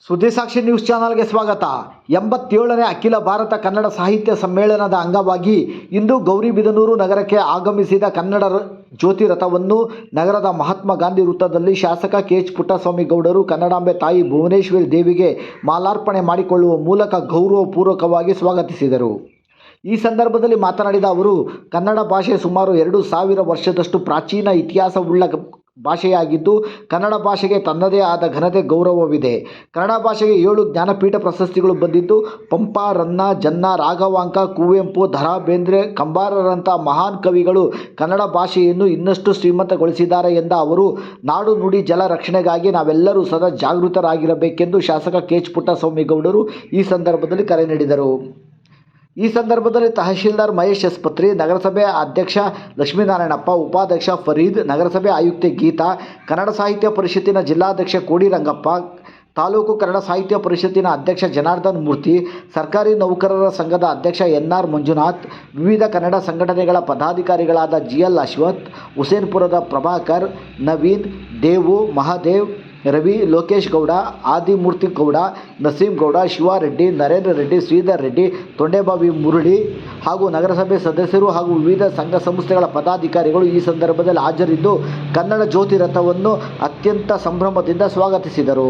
ಸುದ್ದಿಸಾಕ್ಷಿ news ಚಾನಲ್ಗೆ ಸ್ವಾಗತ. 87ನೇ ಅಖಿಲ ಭಾರತ ಕನ್ನಡ ಸಾಹಿತ್ಯ ಸಮ್ಮೇಳನದ ಅಂಗವಾಗಿ ಇಂದು ಗೌರಿಬಿದನೂರು ನಗರಕ್ಕೆ ಆಗಮಿಸಿದ ಕನ್ನಡ ಜ್ಯೋತಿ ರಥವನ್ನು ನಗರದ ಮಹಾತ್ಮ ಗಾಂಧಿ ವೃತ್ತದಲ್ಲಿ ಶಾಸಕ ಕೆ.ಎಚ್. ಪುಟ್ಟಸ್ವಾಮಿ ಗೌಡರು ಕನ್ನಡಾಂಬೆ ತಾಯಿ ಭುವನೇಶ್ವರಿ ದೇವಿಗೆ ಮಾಲಾರ್ಪಣೆ ಮಾಡಿಕೊಳ್ಳುವ ಮೂಲಕ ಗೌರವಪೂರ್ವಕವಾಗಿ ಸ್ವಾಗತಿಸಿದರು. ಈ ಸಂದರ್ಭದಲ್ಲಿ ಮಾತನಾಡಿದ ಅವರು, ಕನ್ನಡ ಭಾಷೆ ಸುಮಾರು 2000 ವರ್ಷದಷ್ಟು ಪ್ರಾಚೀನ ಇತಿಹಾಸವುಳ್ಳ ಭಾಷೆಯಾಗಿದ್ದು, ಕನ್ನಡ ಭಾಷೆಗೆ ತನ್ನದೇ ಆದ ಘನತೆ, ಗೌರವವಿದೆ. ಕನ್ನಡ ಭಾಷೆಗೆ 7 ಜ್ಞಾನಪೀಠ ಪ್ರಶಸ್ತಿಗಳು ಬಂದಿದ್ದು, ಪಂಪ, ರನ್ನ, ಜನ್ನ, ರಾಘವಾಂಕ, ಕುವೆಂಪು, ದ. ರಾ ಬೇಂದ್ರೆ, ಕಂಬಾರರಂಥ ಮಹಾನ್ ಕವಿಗಳು ಕನ್ನಡ ಭಾಷೆಯನ್ನು ಇನ್ನಷ್ಟು ಶ್ರೀಮಂತಗೊಳಿಸಿದ್ದಾರೆ ಎಂದ ಅವರು, ನಾಡು ನುಡಿ ಜಲ ರಕ್ಷಣೆಗಾಗಿ ನಾವೆಲ್ಲರೂ ಸದಾ ಜಾಗೃತರಾಗಿರಬೇಕೆಂದು ಶಾಸಕ ಕೆ.ಎಚ್. ಪುಟ್ಟಸ್ವಾಮಿ ಗೌಡರು ಈ ಸಂದರ್ಭದಲ್ಲಿ ಕರೆ ನೀಡಿದರು. ಈ ಸಂದರ್ಭದಲ್ಲಿ ತಹಶೀಲ್ದಾರ್ ಮಹೇಶ್ ಎಸ್. ಪತ್ರಿ, ನಗರಸಭೆ ಅಧ್ಯಕ್ಷ ಲಕ್ಷ್ಮೀನಾರಾಯಣಪ್ಪ, ಉಪಾಧ್ಯಕ್ಷ ಫರೀದ್, ನಗರಸಭೆ ಆಯುಕ್ತೆ ಗೀತಾ, ಕನ್ನಡ ಸಾಹಿತ್ಯ ಪರಿಷತ್ತಿನ ಜಿಲ್ಲಾಧ್ಯಕ್ಷ ಕೋಡಿ ರಂಗಪ್ಪ, ತಾಲೂಕು ಕನ್ನಡ ಸಾಹಿತ್ಯ ಪರಿಷತ್ತಿನ ಅಧ್ಯಕ್ಷ ಜನಾರ್ದನ್ ಮೂರ್ತಿ, ಸರ್ಕಾರಿ ನೌಕರರ ಸಂಘದ ಅಧ್ಯಕ್ಷ ಎನ್.ಆರ್. ಮಂಜುನಾಥ್, ವಿವಿಧ ಕನ್ನಡ ಸಂಘಟನೆಗಳ ಪದಾಧಿಕಾರಿಗಳಾದ ಜಿ.ಎಲ್. ಅಶ್ವಥ್, ಹುಸೇನ್ಪುರದ ಪ್ರಭಾಕರ್, ನವೀನ್, ದೇವು, ಮಹಾದೇವ್, ರವಿ, ಲೋಕೇಶ್ ಗೌಡ, ಆದಿಮೂರ್ತಿ ಗೌಡ, ನಸೀಂ ಗೌಡ, ಶಿವಾರೆಡ್ಡಿ, ನರೇಂದ್ರ ರೆಡ್ಡಿ, ಶ್ರೀಧರ್ ರೆಡ್ಡಿ, ತೊಂಡೆಬಾವಿ ಮುರಳಿ ಹಾಗೂ ನಗರಸಭೆ ಸದಸ್ಯರು ಹಾಗೂ ವಿವಿಧ ಸಂಘ ಸಂಸ್ಥೆಗಳ ಪದಾಧಿಕಾರಿಗಳು ಈ ಸಂದರ್ಭದಲ್ಲಿ ಹಾಜರಿದ್ದು ಕನ್ನಡ ಜ್ಯೋತಿ ರಥವನ್ನು ಅತ್ಯಂತ ಸಂಭ್ರಮದಿಂದ ಸ್ವಾಗತಿಸಿದರು.